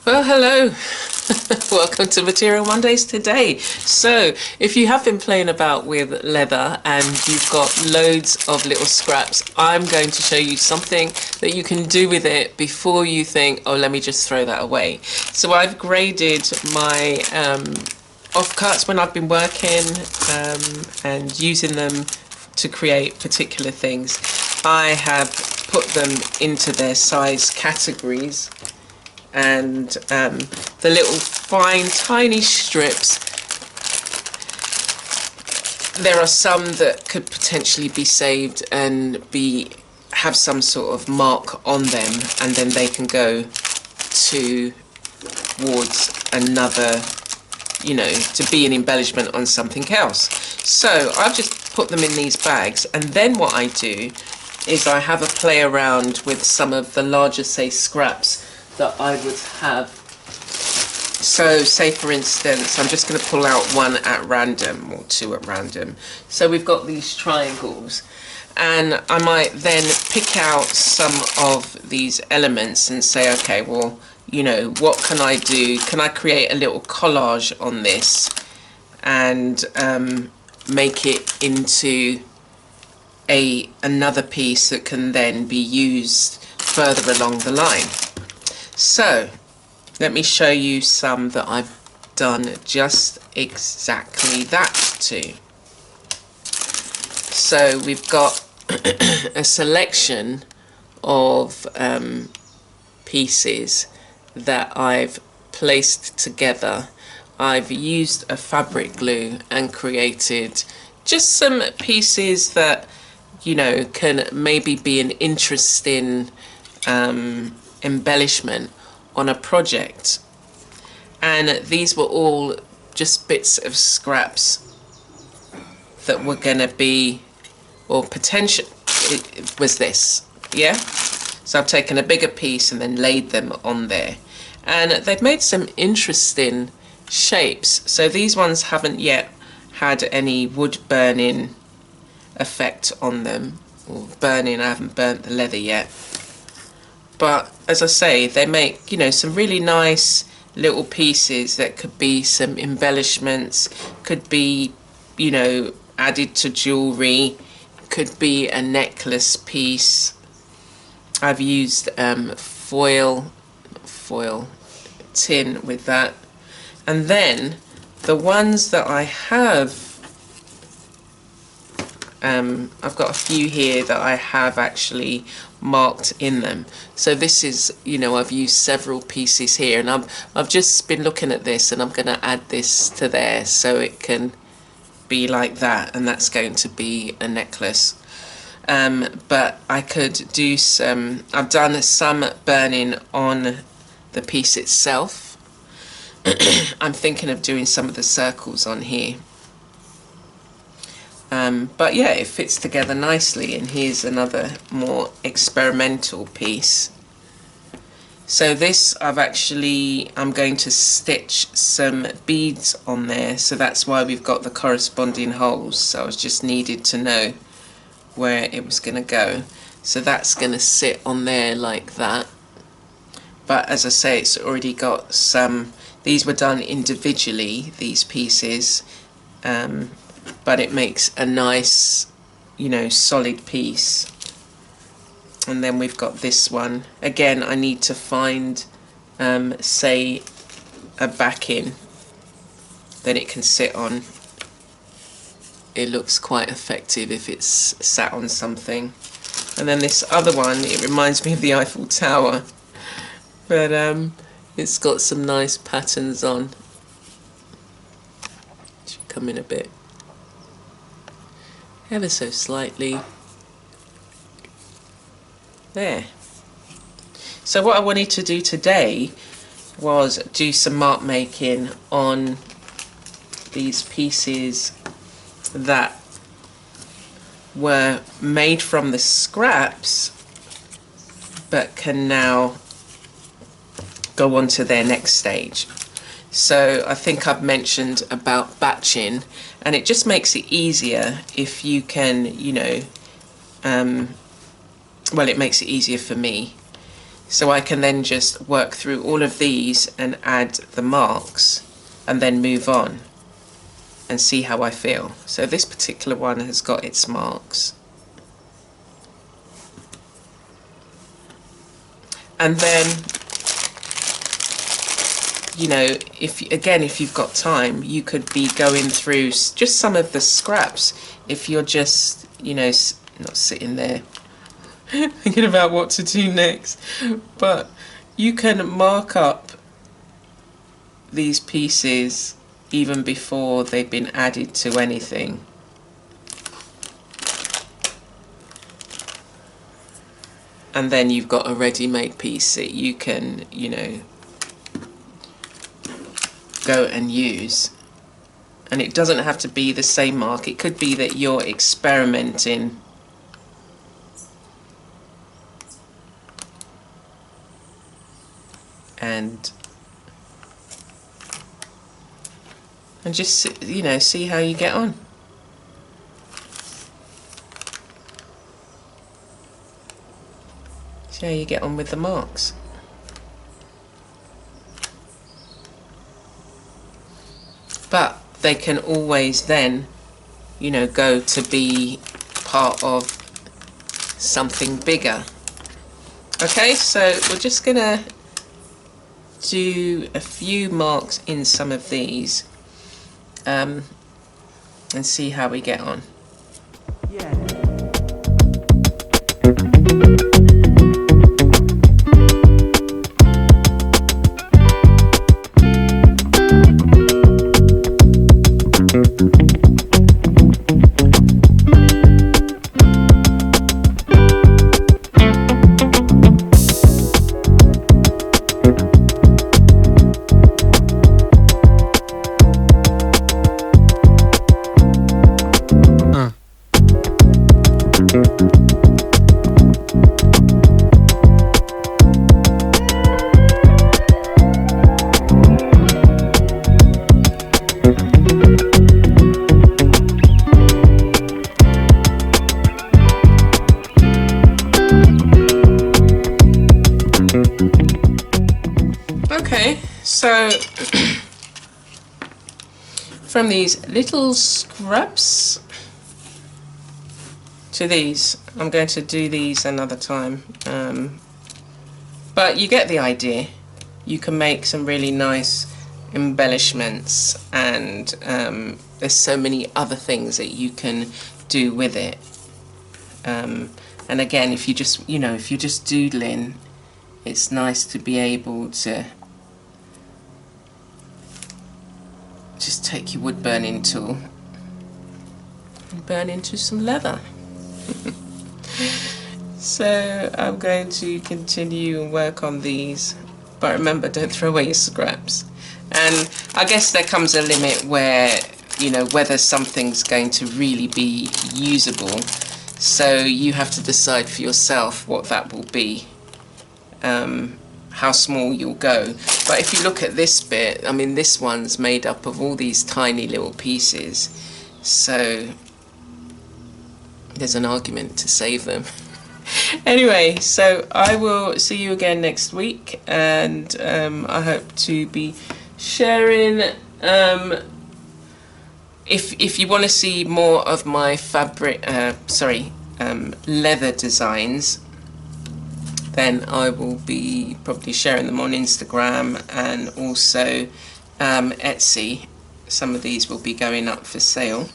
Well, hello. Welcome to Material Mondays today. So, if you have been playing about with leather and you've got loads of little scraps, I'm going to show you something that you can do with it before you think, oh, let me just throw that away. So I've graded my offcuts when I've been working and using them to create particular things. I have put them into their size categories, and the little fine tiny strips, there are some that could potentially be saved and have some sort of mark on them, and then they can go towards another, you know, to be an embellishment on something else. So I've just put them in these bags, and then what I do is I have a play around with some of the larger, say, scraps that I would have. So say for instance, I'm just going to pull out one at random or two at random. So we've got these triangles, and I might then pick out some of these elements and say, okay, well, you know, what can I do? Can I create a little collage on this and make it into another piece that can then be used further along the line? So let me show you some that I've done just exactly that to. So we've got a selection of pieces that I've placed together. I've used a fabric glue and created just some pieces that, you know, can maybe be an interesting embellishment on a project. And these were all just bits of scraps that were going to be, or potential, it was this, yeah? So I've taken a bigger piece and then laid them on there, and they've made some interesting shapes. So these ones haven't yet had any wood burning effect on them, or burning, I haven't burnt the leather yet. But as I say, they make, you know, some really nice little pieces that could be some embellishments, could be, you know, added to jewellery, could be a necklace piece. I've used foil tin with that. And then the ones that I have, I've got a few here that I have actually marked in them. So this is, you know, I've used several pieces here, and I've just been looking at this, and I'm going to add this to there so it can be like that, and that's going to be a necklace. But I could do some, I've done some burning on the piece itself. I'm thinking of doing some of the circles on here. But yeah, it fits together nicely, and here's another more experimental piece. So this I'm going to stitch some beads on there, so that's why we've got the corresponding holes. So I was just needed to know where it was going to go. So that's going to sit on there like that. But as I say, it's already got some, these were done individually, these pieces, but it makes a nice, you know, solid piece. And then we've got this one. Again, I need to find, say, a backing that it can sit on. It looks quite effective if it's sat on something. And then this other one, it reminds me of the Eiffel Tower, but it's got some nice patterns on. Should come in a bit, ever so slightly. There. So what I wanted to do today was do some mark making on these pieces that were made from the scraps but can now go on to their next stage. So I think I've mentioned about batching, and it just makes it easier if you can, you know, well, it makes it easier for me So I can then just work through all of these and add the marks and then move on and see how I feel. So this particular one has got its marks. And then, you know, if you've got time, you could be going through just some of the scraps. If you're just, you know, not sitting there thinking about what to do next, but you can mark up these pieces even before they've been added to anything. And then you've got a ready-made piece that you can, you know, go and use. And it doesn't have to be the same mark. It could be that you're experimenting and just, you know, see how you get on. See how you get on with the marks. But they can always then, you know, go to be part of something bigger. Okay, so we're just gonna do a few marks in some of these and see how we get on. Yeah. Okay, so from these little scraps to these, I'm going to do these another time, but you get the idea. You can make some really nice embellishments, and there's so many other things that you can do with it. And again, if you just, you know, if you're just doodling, it's nice to be able to just take your wood burning tool and burn into some leather. So I'm going to continue and work on these, but remember, don't throw away your scraps. And I guess there comes a limit where, you know, whether something's going to really be usable, so you have to decide for yourself what that will be, how small you'll go. But if you look at this bit, I mean, this one's made up of all these tiny little pieces, so there's an argument to save them. Anyway, so I will see you again next week, and I hope to be sharing, if you want to see more of my leather designs, then I will be probably sharing them on Instagram and also Etsy. Some of these will be going up for sale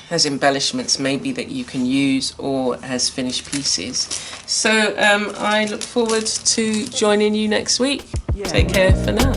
as embellishments maybe that you can use, or as finished pieces. So I look forward to joining you next week. Take care for now.